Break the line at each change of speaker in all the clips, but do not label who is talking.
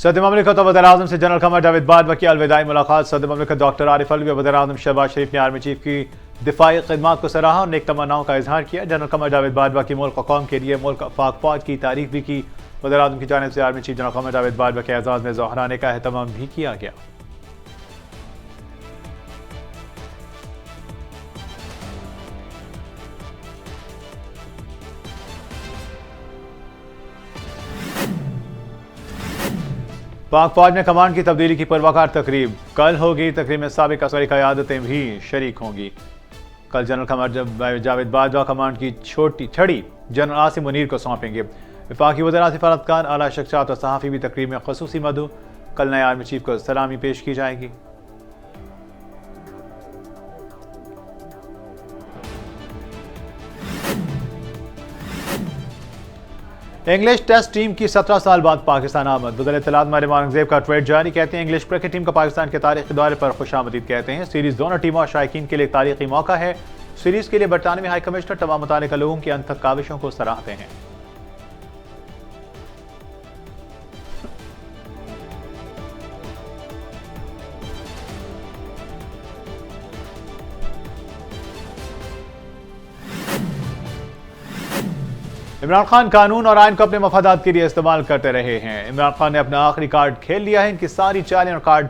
सदर ममलिकत और वज़ीर-ए-आज़म से जनरल कमर जावेद बाजवा की अलविदाई मुलाकात। सदर ममलिकत डॉक्टर आरिफ अलवी और वज़ीर-ए-आज़म शहबाज शरीफ ने आर्मी चीफ की दिफाई खिदमात को सराहा और नेक तमन्नाओं का इजहार किया। जनरल कमर जावेद बाजवा की मुल्क और कौम के लिए मुल्क पाक फौज की तारीफ भी की। वज़ीर-ए-आज़म की जानिब से army chief general Qamar Javed Bajwa के एजाज़ में ज़ोहराने का एहतमाम भी किया गया। पाक फौज में कमांड की तब्दीली की पुरवकार तकरीब कल होगी। तकरीब में साबिक असरी क़यादतें भी शरीक होंगी। कल जनरल कमर जावेद बाजवा कमांड की छोटी छड़ी जनरल आसिम मुनीर को सौंपेंगे। वफाकी वज़ीर सिफारत खान, आला शख्सियात और सहाफ़ी भी तकरीब में ख़ुसूसी मदु। कल नए आर्मी चीफ को सलामी पेश की जाएगी। इंग्लिश टेस्ट टीम की 17 साल बाद पाकिस्तान आमद। वज़ीर इत्तलात माहिर औरंगज़ेब का ट्वीट जारी। कहते हैं इंग्लिश क्रिकेट टीम को पाकिस्तान के तारीखी दौरे पर खुशामदीद कहते हैं। सीरीज दोनों टीमों और शायकीन के लिए तारीखी मौका है। सीरीज के लिए बरतानवी हाई कमिश्नर तमाम मुतालिका लोगों की अनथक काविशों को सराहते हैं। इमरान खान कानून और आइन को अपने मफादात के लिए इस्तेमाल करते रहे हैं। इमरान खान ने अपना आखिरी कार्ड खेल लिया है। इनकी सारी चालें और कार्ड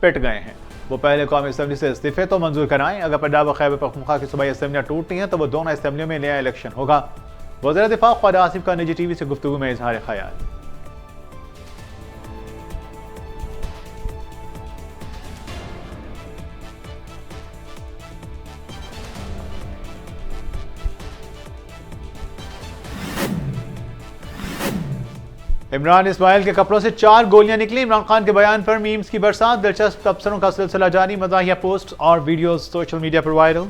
पिट गए हैं। वो पहले कौमी असम्बली से इस्तीफे तो मंजूर कराएं। अगर पंजाब और खैबर पख्तूनख्वा की सूबाई असम्बलियां टूटती हैं तो वो दोनों असम्बलियों में नया इलेक्शन होगा। वज़ीर दिफा ख्वाजा आसिफ का निजी टीवी से गुफ्तगू में इजहार ख्याल। इमरान इस्माइल के कपड़ों से 4 गोलियां निकली। इमरान खान के बयान पर मीम्स की बरसात। दिलचस्प तबसरों का सिलसिला जारी। मज़ाहिया पोस्ट और वीडियोस सोशल मीडिया पर वायरल।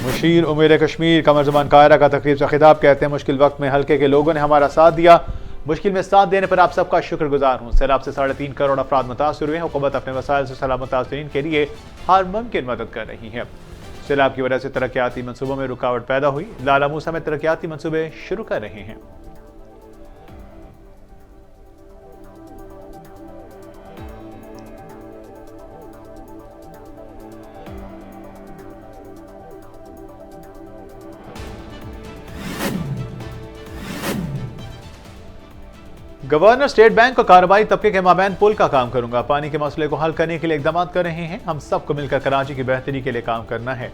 मुशीर उमेर कश्मीर कमर ज़मान कायरा का तकरीब से खिताब। कहते हैं मुश्किल वक्त में हल्के के लोगों ने हमारा साथ दिया। मुश्किल में साथ देने पर आप सबका शुक्रगुजार हूँ। सैलाब से 3.5 करोड़ अफराद मुतासर हुए हैं। हुकूमत अपने वसाइल से सैलाब मुतासरीन के लिए हर मुमकिन मदद कर रही है। सैलाब की वजह से तरक्याती मंसूबों में रुकावट पैदा हुई। लाला मूसा में तरक्याती मंसूबे शुरू कर रहे हैं। गवर्नर स्टेट बैंक और कारोबारी तबके के माबैन पुल का काम करूंगा। पानी के मसले को हल करने के लिए इकदाम कर रहे हैं। हम सबको मिलकर कराची की बेहतरी के लिए काम करना है।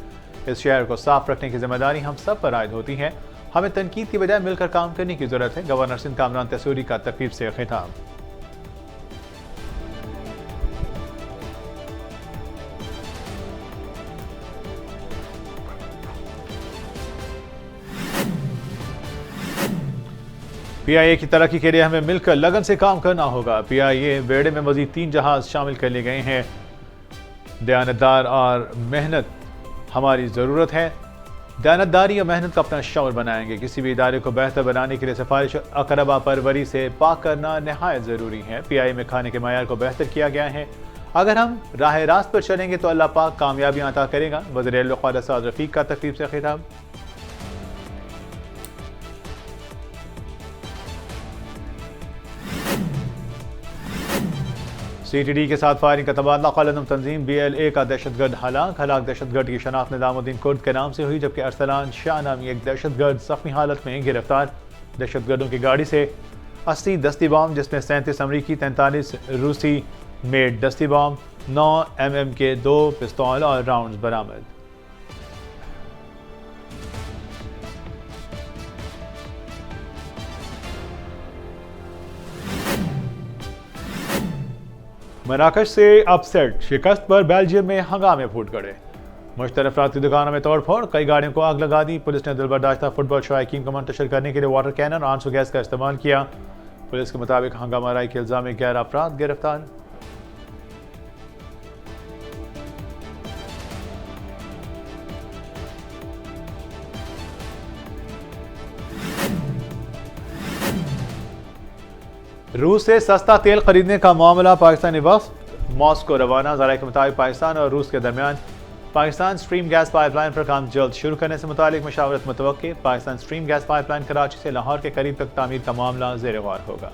इस शहर को साफ रखने की जिम्मेदारी हम सब पर आयद होती है। हमें तनकीद की बजाय मिलकर काम करने की जरूरत है। गवर्नर सिंध कामरान तसूरी का तकरीब से खिताब। PIA की तरक्की के लिए हमें मिलकर लगन से काम करना होगा। PIA बेड़े में मजीद 3 जहाज शामिल कर लिए गए हैं। दयानतदार और मेहनत हमारी ज़रूरत है। दयानतदारी और मेहनत का अपना शौर बनाएंगे। किसी भी इदारे को बेहतर बनाने के लिए सिफारिश अकरबा परवरी से पाक करना नहायत ज़रूरी है। PIA में खाने के मायार को बेहतर किया गया है। अगर हम राह रास्त पर चलेंगे तो अल्लाह पाक कामयाबियाँ अता करेगा। वज़ीर ख्वाजा साद रफ़ीक का तकरीब से खिताब। CTD के साथ फायरिंग का तबादला। क़ालिदम तंजीम BLA का दहशतगर्द हलाक दहशतगर्द की शनाख्त निज़ामुद्दीन कुर्द के नाम से हुई, जबकि अरसलान शाह नामी एक दहशतगर्द जख्मी हालत में गिरफ्तार। दहशतगर्दों की गाड़ी से 80 दस्ती बम, जिसमें 37 अमरीकी, 43 रूसी मेड दस्ती बम, 9 mm के 2 पिस्तौल और राउंड बरामद। मराकश से अपसेट शिकस्त पर बेल्जियम में हंगामे फूट गए। मुश्तरक अफराद की दुकानों में तोड़फोड़, कई गाड़ियों को आग लगा दी। पुलिस ने दिलबर्दाश्ता फुटबॉल शौकीन को मुंतशिर करने के लिए वाटर कैनन और आंसू गैस का इस्तेमाल किया। पुलिस के मुताबिक हंगामा आराई के इल्जाम में 11 अफराद गिरफ्तार। रूस से सस्ता तेल खरीदने का मामला। पाकिस्तानी वफ्द मॉस्को रवाना। ज़राए के मुताबिक पाकिस्तान और रूस के दरमियान पाकिस्तान स्ट्रीम गैस पाइपलाइन पर काम जल्द शुरू करने से मुतालिक मशावरत मुतवक्के। Pakistan stream gas pipeline Karachi से लाहौर के करीब तक तामीर का मामला ज़ेर गौर होगा।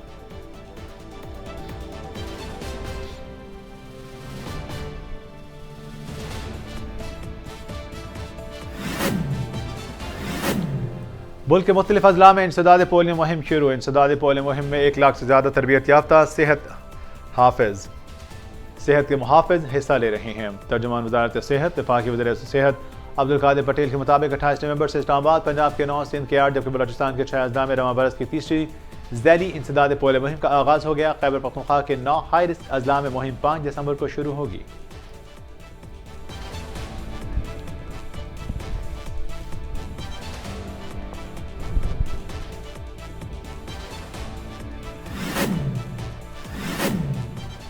मुल्क के मुख्तलिफ अजला में इंसदाद पोलियो मुहिम शुरू। इंसदाद पोलियो मुहिम में 1 लाख से ज़्यादा तरबियत याफ्ता सेहत के मुहाफ़िज़ हिस्सा ले रहे हैं। तर्जुमान वज़ारत सेहत वफ़ाक़ी वज़ीर सेहत अब्दुल कादिर पटेल के मुताबिक 28 नवंबर से इस्लामाबाद, पंजाब के 9, सिंध के 8 जबकि बलोचिस्तान के 6 अजला में रवां बरस की तीसरी ज़ैली इंसदाद पोलियो मुहिम का आगाज़ हो गया। खैबर पख्तूनख्वा के 9 हाई रिस्क अजला में मुहिम 5 दिसंबर को शुरू होगी।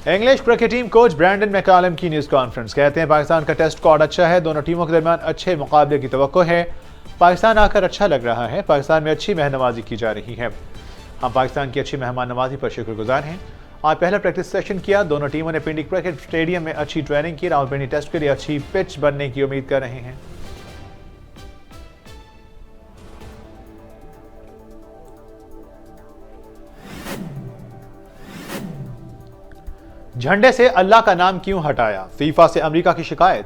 English cricket team coach Brandon McCullum की न्यूज़ कॉन्फ्रेंस। कहते हैं पाकिस्तान का टेस्ट स्क्वाड अच्छा है, दोनों टीमों के दरमियान अच्छे मुकाबले की तवक्को है। पाकिस्तान आकर अच्छा लग रहा है, पाकिस्तान में अच्छी मेहनवाजी की जा रही है। हम पाकिस्तान की अच्छी मेहमान नवाजी पर शुक्रगुजार हैं। आज पहला प्रैक्टिस सेशन किया। दोनों टीमों ने पिंडी क्रिकेट स्टेडियम में अच्छी ट्रेनिंग की। रावलपिंडी टेस्ट के लिए अच्छी पिच बनने की उम्मीद कर रहे हैं। झंडे से अल्लाह का नाम क्यों हटाया? फीफा से अमेरिका की शिकायत।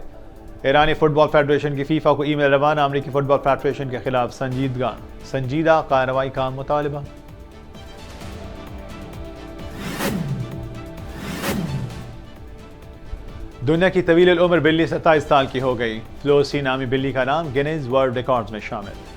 ईरानी फुटबॉल फेडरेशन की फीफा को ईमेल रवाना। अमेरिकी फुटबॉल फेडरेशन के खिलाफ संजीदा कार्रवाई का मुतालबा। दुनिया की तवील उम्र बिल्ली 27 साल की हो गई। फ्लोसी नामी बिल्ली का नाम गिनीज वर्ल्ड रिकॉर्ड्स में शामिल।